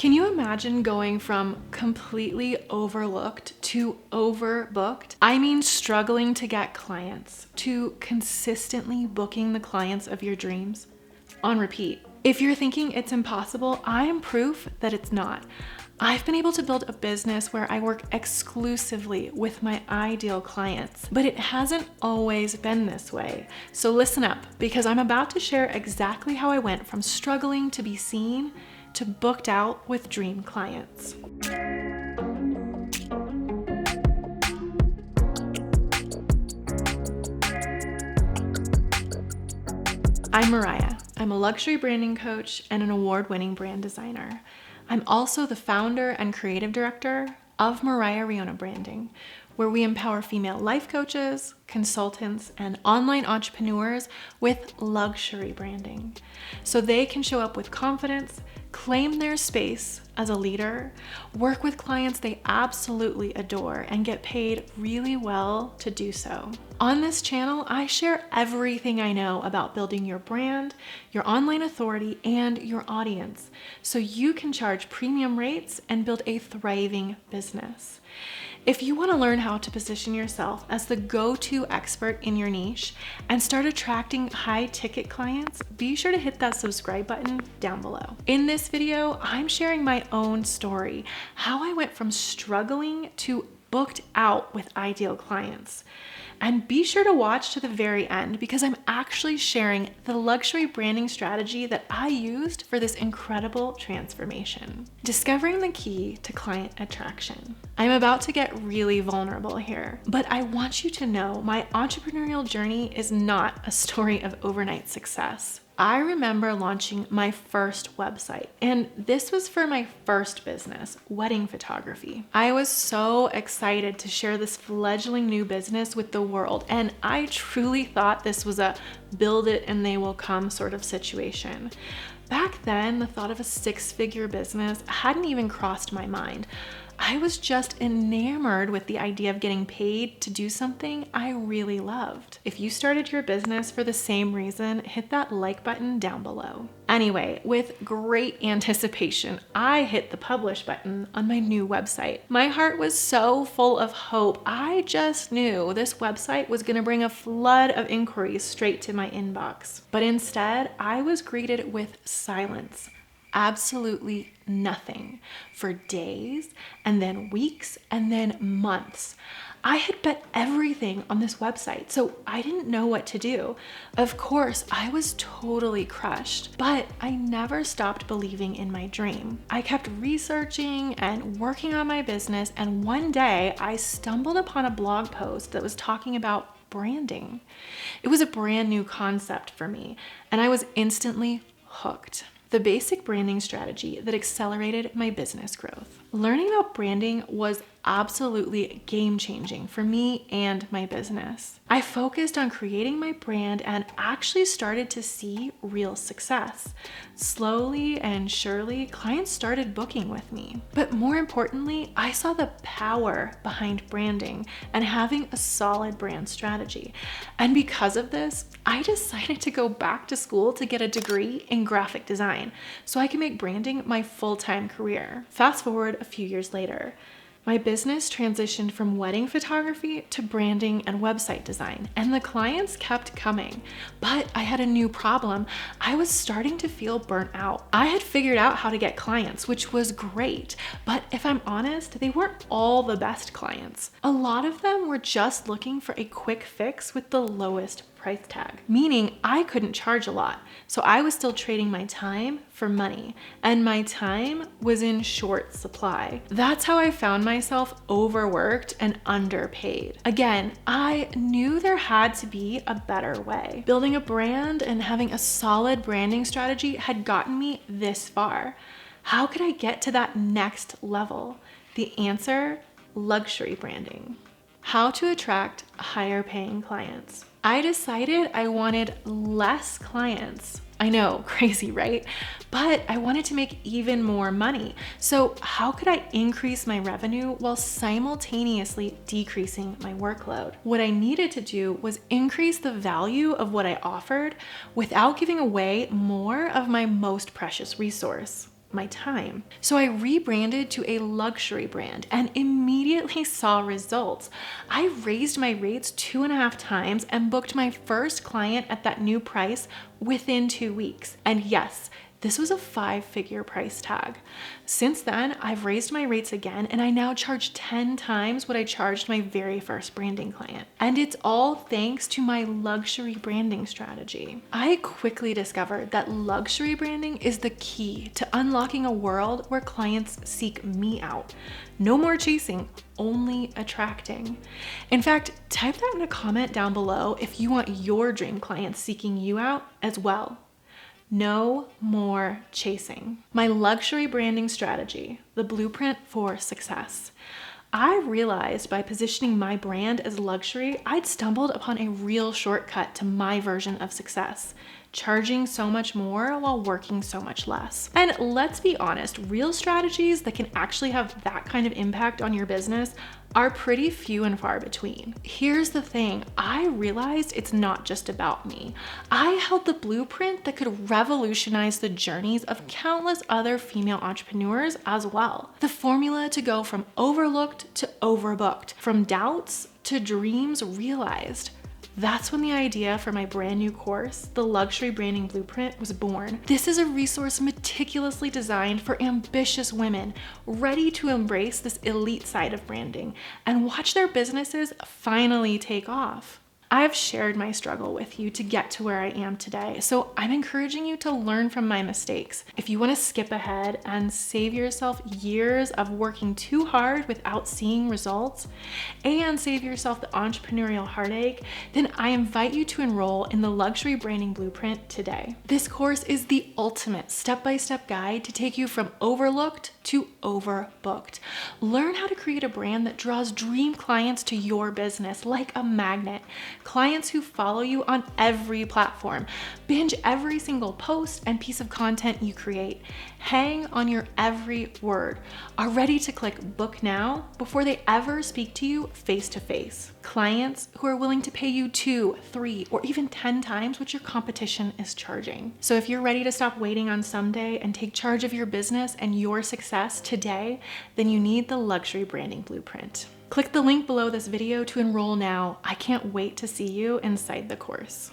Can you imagine going from completely overlooked to overbooked? I mean, struggling to get clients to consistently booking the clients of your dreams on repeat. If you're thinking it's impossible, I am proof that it's not. I've been able to build a business where I work exclusively with my ideal clients, but it hasn't always been this way. So listen up, because I'm about to share exactly how I went from struggling to be seen to booked out with dream clients. I'm Moriah. I'm a luxury branding coach and an award-winning brand designer. I'm also the founder and creative director of Moriah Riona Branding, where we empower female life coaches, consultants, and online entrepreneurs with luxury branding so they can show up with confidence, claim their space as a leader, work with clients they absolutely adore, and get paid really well to do so. On this channel, I share everything I know about building your brand, your online authority, and your audience so you can charge premium rates and build a thriving business. If you want to learn how to position yourself as the go-to expert in your niche and start attracting high-ticket clients, be sure to hit that subscribe button down below. In this video, I'm sharing my own story, how I went from struggling to booked out with ideal clients. And be sure to watch to the very end because I'm actually sharing the luxury branding strategy that I used for this incredible transformation. Discovering the key to client attraction. I'm about to get really vulnerable here, but I want you to know my entrepreneurial journey is not a story of overnight success. I remember launching my first website, and this was for my first business, wedding photography. I was so excited to share this fledgling new business with the world, and I truly thought this was a build it and they will come sort of situation. Back then, the thought of a six-figure business hadn't even crossed my mind. I was just enamored with the idea of getting paid to do something I really loved. If you started your business for the same reason, hit that like button down below. Anyway, with great anticipation, I hit the publish button on my new website. My heart was so full of hope. I just knew this website was gonna bring a flood of inquiries straight to my inbox. But instead, I was greeted with silence. Absolutely nothing for days and then weeks and then months. I had bet everything on this website, so I didn't know what to do. Of course, I was totally crushed, but I never stopped believing in my dream. I kept researching and working on my business, and one day I stumbled upon a blog post that was talking about branding. It was a brand new concept for me, and I was instantly hooked. The basic branding strategy that accelerated my business growth. Learning about branding was absolutely game-changing for me and my business. I focused on creating my brand and actually started to see real success. Slowly and surely, clients started booking with me. But more importantly, I saw the power behind branding and having a solid brand strategy. And because of this, I decided to go back to school to get a degree in graphic design so I can make branding my full-time career. Fast forward a few years later. My business transitioned from wedding photography to branding and website design, and the clients kept coming. But I had a new problem. I was starting to feel burnt out. I had figured out how to get clients, which was great, but if I'm honest, they weren't all the best clients. A lot of them were just looking for a quick fix with the lowest price tag, meaning I couldn't charge a lot. So I was still trading my time for money, and my time was in short supply. That's how I found myself overworked and underpaid. Again, I knew there had to be a better way. Building a brand and having a solid branding strategy had gotten me this far. How could I get to that next level? The answer, luxury branding. How to attract higher paying clients. I decided I wanted less clients. I know, crazy, right? But I wanted to make even more money. So how could I increase my revenue while simultaneously decreasing my workload? What I needed to do was increase the value of what I offered without giving away more of my most precious resource, my time. So I rebranded to a luxury brand and immediately saw results. I raised my rates 2.5 times and booked my first client at that new price within 2 weeks. And yes, this was a 5-figure price tag. Since then, I've raised my rates again and I now charge 10 times what I charged my very first branding client. And it's all thanks to my luxury branding strategy. I quickly discovered that luxury branding is the key to unlocking a world where clients seek me out. No more chasing, only attracting. In fact, type that in a comment down below if you want your dream clients seeking you out as well. No more chasing. My luxury branding strategy, the blueprint for success. I realized by positioning my brand as luxury, I'd stumbled upon a real shortcut to my version of success, charging so much more while working so much less. And let's be honest, real strategies that can actually have that kind of impact on your business are pretty few and far between. Here's the thing, I realized it's not just about me. I held the blueprint that could revolutionize the journeys of countless other female entrepreneurs as well. The formula to go from overlooked to overbooked, from doubts to dreams realized. That's when the idea for my brand new course, the Luxury Branding Blueprint, was born. This is a resource meticulously designed for ambitious women ready to embrace this elite side of branding and watch their businesses finally take off. I've shared my struggle with you to get to where I am today, so I'm encouraging you to learn from my mistakes. If you want to skip ahead and save yourself years of working too hard without seeing results, and save yourself the entrepreneurial heartache, then I invite you to enroll in the Luxury Branding Blueprint today. This course is the ultimate step-by-step guide to take you from overlooked to overbooked. Learn how to create a brand that draws dream clients to your business like a magnet. Clients who follow you on every platform, binge every single post and piece of content you create, hang on your every word, are ready to click book now before they ever speak to you face to face. Clients who are willing to pay you 2, 3, or even 10 times what your competition is charging. So if you're ready to stop waiting on someday and take charge of your business and your success today, then you need the Luxury Branding Blueprint. Click the link below this video to enroll now. I can't wait to see you inside the course.